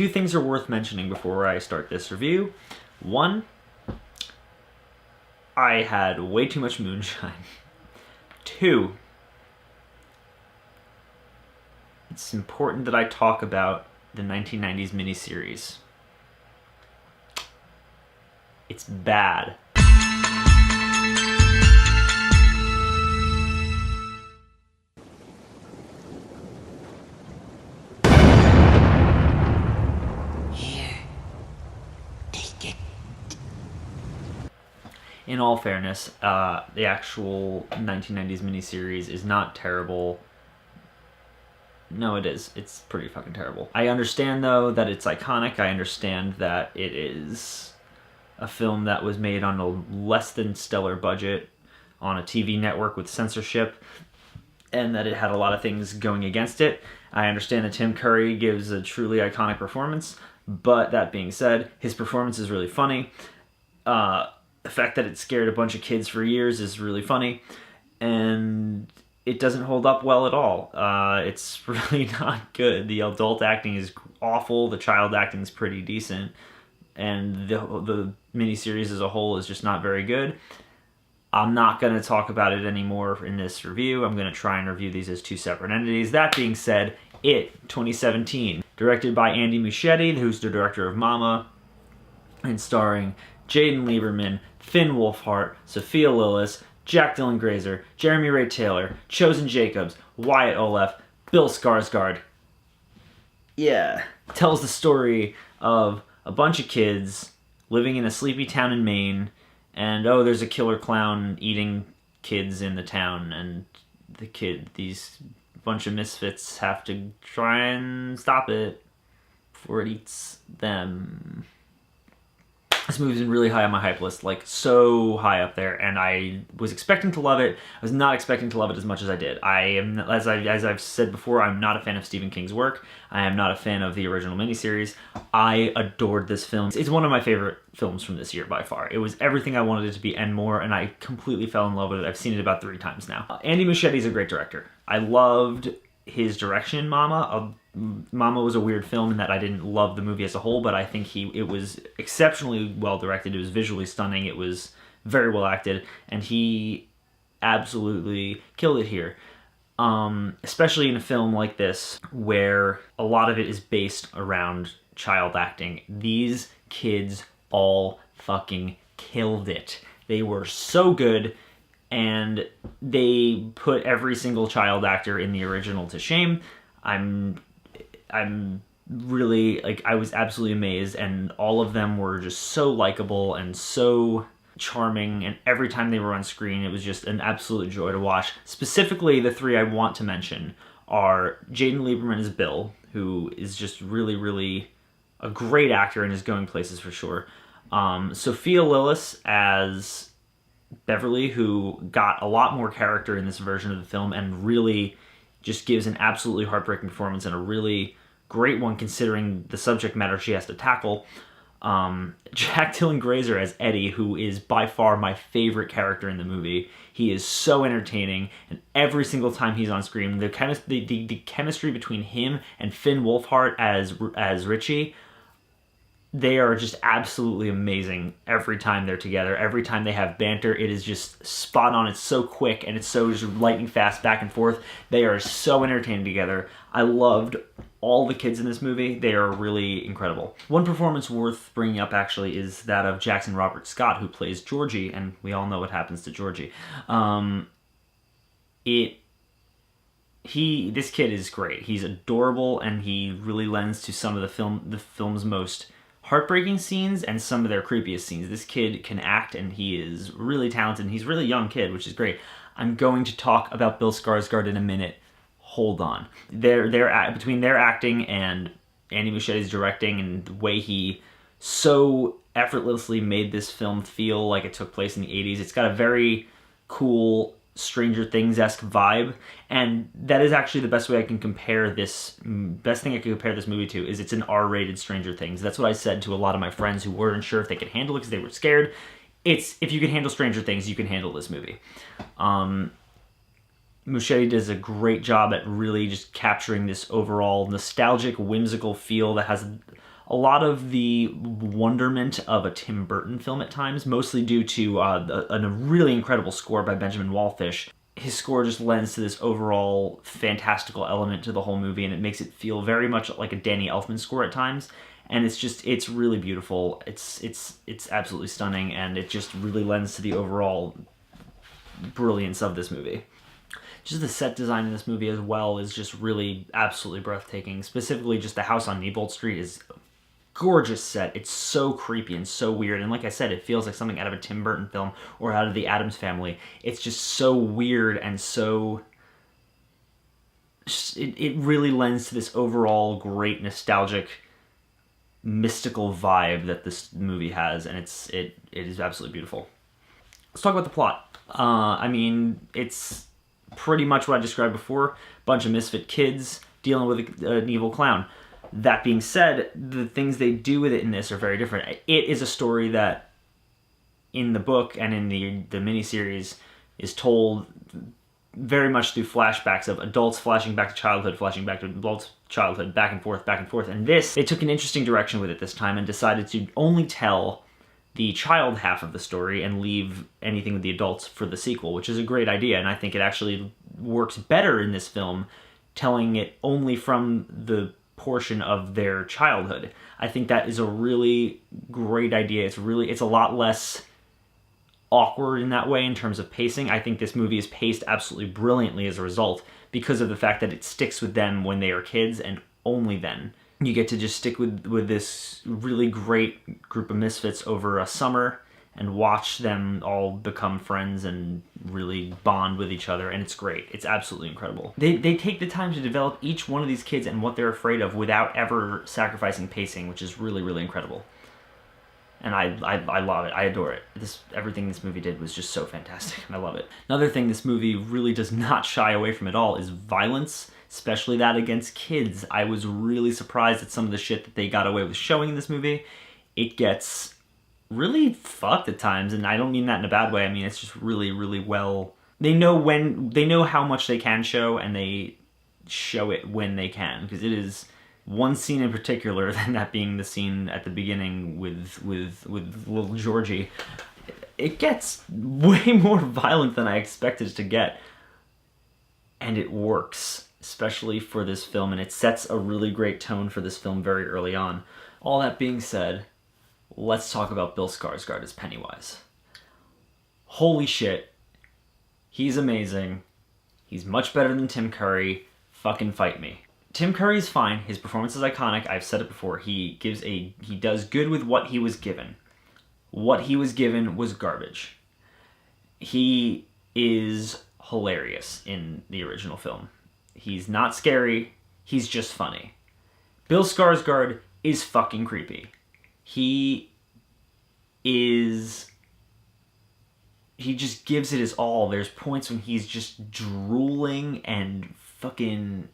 Two things are worth mentioning before I start this review. One, I had way too much moonshine. Two, it's important that I talk about the 1990s miniseries. It's bad. In all fairness, the actual 1990s miniseries is not terrible. No, it is. It's pretty fucking terrible. I understand, though, that it's iconic. I understand that it is a film that was made on a less than stellar budget on a TV network with censorship, and that it had a lot of things going against it. I understand that Tim Curry gives a truly iconic performance, but that being said, his performance is really funny. The fact that it scared a bunch of kids for years is really funny, and it doesn't hold up well at all. It's really not good. The adult acting is awful, the child acting is pretty decent, and the miniseries as a whole is just not very good. I'm not going to talk about it anymore in this review. I'm going to try and review these as two separate entities. That being said, It, 2017, directed by Andy Muschietti, who's the director of Mama, and starring Jaden Lieberman, Finn Wolfhard, Sophia Lillis, Jack Dylan Grazer, Jeremy Ray Taylor, Chosen Jacobs, Wyatt Oleff, Bill Skarsgård. Yeah. Tells the story of a bunch of kids living in a sleepy town in Maine, and there's a killer clown eating kids in the town, and these bunch of misfits have to try and stop it before it eats them. This movie's been really high on my hype list, like so high up there, and I was expecting to love it. I was not expecting to love it as much as I did. As I've said before, I'm not a fan of Stephen King's work. I am not a fan of the original miniseries. I adored this film. It's one of my favorite films from this year by far. It was everything I wanted it to be and more, and I completely fell in love with it. I've seen it about 3 times now. Andy Muschietti's a great director. I loved his direction in Mama. Mama was a weird film in that I didn't love the movie as a whole, but I think it was exceptionally well directed. It was visually stunning. It was very well acted, and he absolutely killed it here. Especially in a film like this, where a lot of it is based around child acting. These kids all fucking killed it. They were so good, and they put every single child actor in the original to shame. I'm really, I was absolutely amazed, and all of them were just so likable and so charming, and every time they were on screen, it was just an absolute joy to watch. Specifically, the 3 I want to mention are Jaden Lieberman as Bill, who is just really, really a great actor and is going places for sure. Sophia Lillis as Beverly, who got a lot more character in this version of the film and really just gives an absolutely heartbreaking performance, and a really great one considering the subject matter she has to tackle. Jack Dylan Grazer as Eddie, who is by far my favorite character in the movie. He is so entertaining, and every single time he's on screen, the chemistry between him and Finn Wolfhard as Richie, they are just absolutely amazing every time they're together. Every time they have banter, it is just spot on. It's so quick, and it's so just lightning fast back and forth. They are so entertaining together. I loved all the kids in this movie. They are really incredible. One performance worth bringing up, actually, is that of Jackson Robert Scott, who plays Georgie, and we all know what happens to Georgie. This kid is great. He's adorable, and he really lends to some of the film's most heartbreaking scenes and some of their creepiest scenes. This kid can act, and he is really talented, and he's a really young kid, which is great. I'm going to talk about Bill Skarsgård in a minute. Hold on. Between their acting and Andy Muschietti's directing and the way he so effortlessly made this film feel like it took place in the 80s, it's got a very cool Stranger Things-esque vibe, and that is actually the best thing I can compare this movie to. Is it's an R-rated Stranger Things. That's what I said to a lot of my friends who weren't sure if they could handle it because they were scared. If you can handle Stranger Things, you can handle this movie. Muschietti does a great job at really just capturing this overall nostalgic, whimsical feel that has a lot of the wonderment of a Tim Burton film at times, mostly due to a really incredible score by Benjamin Wallfisch. His score just lends to this overall fantastical element to the whole movie, and it makes it feel very much like a Danny Elfman score at times. And it's really beautiful. It's absolutely stunning, and it just really lends to the overall brilliance of this movie. Just the set design in this movie as well is just really absolutely breathtaking. Specifically, just the house on Neibolt Street is a gorgeous set. It's so creepy and so weird. And like I said, it feels like something out of a Tim Burton film or out of the Addams Family. It's just so weird and so... It really lends to this overall great nostalgic mystical vibe that this movie has, and it is absolutely beautiful. Let's talk about the plot. I mean, it's pretty much what I described before. Bunch of misfit kids dealing with an evil clown. That being said, the things they do with it in this are very different. It is a story that, in the book and in the miniseries, is told very much through flashbacks of adults flashing back to childhood, flashing back to adults' childhood, back and forth, back and forth. And this, they took an interesting direction with it this time and decided to only tell the child half of the story and leave anything with the adults for the sequel, which is a great idea, and I think it actually works better in this film, telling it only from the portion of their childhood. I think that is a really great idea. It's a lot less awkward in that way in terms of pacing. I think this movie is paced absolutely brilliantly as a result because of the fact that it sticks with them when they are kids and only then. You get to just stick with this really great group of misfits over a summer and watch them all become friends and really bond with each other, and it's great. It's absolutely incredible. They take the time to develop each one of these kids and what they're afraid of without ever sacrificing pacing, which is really, really incredible. And I love it. I adore it. Everything this movie did was just so fantastic, and I love it. Another thing this movie really does not shy away from at all is violence, especially that against kids. I was really surprised at some of the shit that they got away with showing in this movie. It gets really fucked at times, and I don't mean that in a bad way. I mean, it's just really, really well... They know how much they can show, and they show it when they can, because it is... One scene in particular, and that being the scene at the beginning with little Georgie, it gets way more violent than I expected it to get. And it works, especially for this film, and it sets a really great tone for this film very early on. All that being said, let's talk about Bill Skarsgård as Pennywise. Holy shit. He's amazing. He's much better than Tim Curry. Fucking fight me. Tim Curry's fine. His performance is iconic. I've said it before. He does good with what he was given. What he was given was garbage. He is hilarious in the original film. He's not scary. He's just funny. Bill Skarsgård is fucking creepy. He just gives it his all. There's points when he's just drooling and fucking...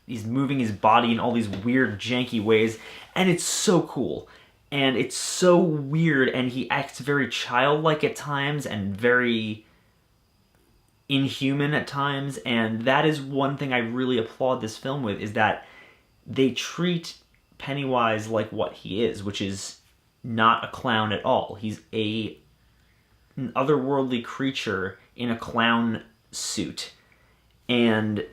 He's moving his body in all these weird, janky ways, and it's so cool. And it's so weird, and he acts very childlike at times and very inhuman at times, and that is one thing I really applaud this film with, is that they treat Pennywise like what he is, which is not a clown at all. He's an otherworldly creature in a clown suit, and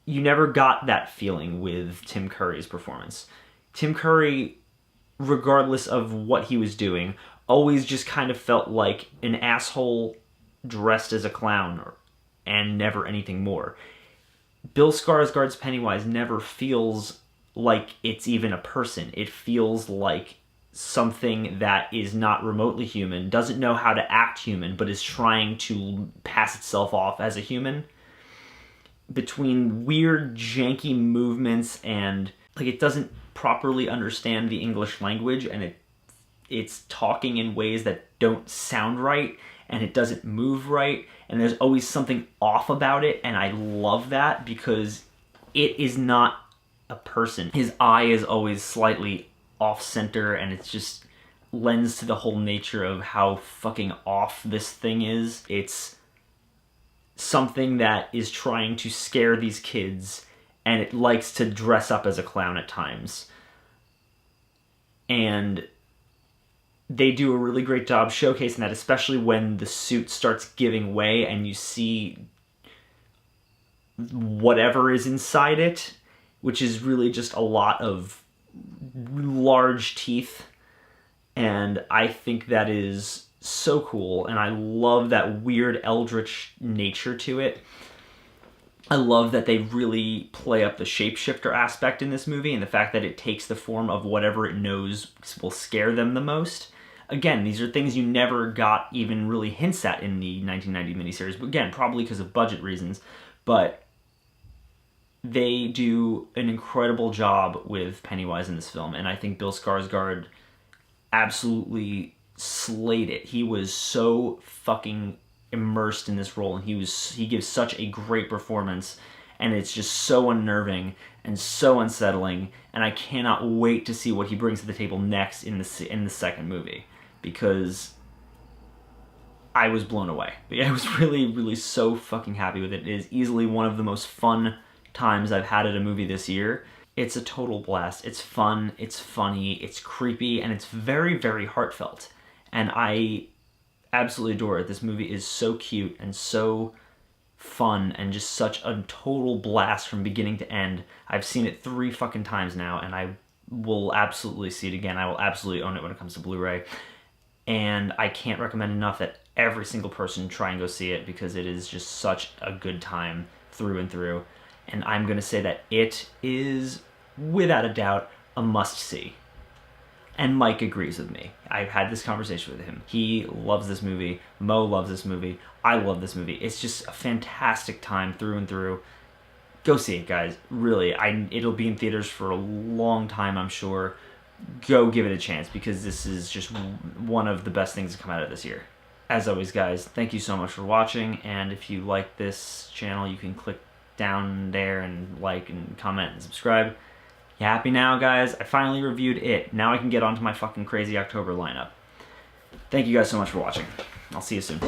you never got that feeling with Tim Curry's performance. Tim Curry, regardless of what he was doing, always just kind of felt like an asshole dressed as a clown and never anything more. Bill Skarsgård's Pennywise never feels like it's even a person. It feels like something that is not remotely human, doesn't know how to act human, but is trying to pass itself off as a human. Between weird, janky movements and like it doesn't properly understand the English language, and it's talking in ways that don't sound right, and it doesn't move right, and there's always something off about it, and I love that because it is not a person. His eye is always slightly off-center, and it just lends to the whole nature of how fucking off this thing is. It's something that is trying to scare these kids, and it likes to dress up as a clown at times. And they do a really great job showcasing that, especially when the suit starts giving way and you see whatever is inside it, which is really just a lot of large teeth. And I think that is so cool, and I love that weird eldritch nature to it. I love that they really play up the shapeshifter aspect in this movie, and the fact that it takes the form of whatever it knows will scare them the most. Again, these are things you never got even really hints at in the 1990 miniseries, but again, probably because of budget reasons. But they do an incredible job with Pennywise in this film, and I think Bill Skarsgård absolutely slayed it. He was so fucking immersed in this role, and he gives such a great performance, and it's just so unnerving and so unsettling, and I cannot wait to see what he brings to the table next in the second movie, because I was blown away. But yeah, I was really so fucking happy with it. It is easily one of the most fun times I've had at a movie this year. It's a total blast. It's fun, it's funny, it's creepy, and it's very heartfelt. And I absolutely adore it. This movie is so cute and so fun and just such a total blast from beginning to end. I've seen it 3 fucking times now, and I will absolutely see it again. I will absolutely own it when it comes to Blu-ray. And I can't recommend enough that every single person try and go see it, because it is just such a good time through and through. And I'm going to say that it is, without a doubt, a must-see. And Mike agrees with me. I've had this conversation with him. He loves this movie. Mo loves this movie. I love this movie. It's just a fantastic time through and through. Go see it, guys. Really, it'll be in theaters for a long time, I'm sure. Go give it a chance, because this is just one of the best things to come out of this year. As always, guys, thank you so much for watching, and if you like this channel, you can click down there and like and comment and subscribe. You happy now, guys? I finally reviewed it. Now I can get onto my fucking crazy October lineup. Thank you guys so much for watching. I'll see you soon.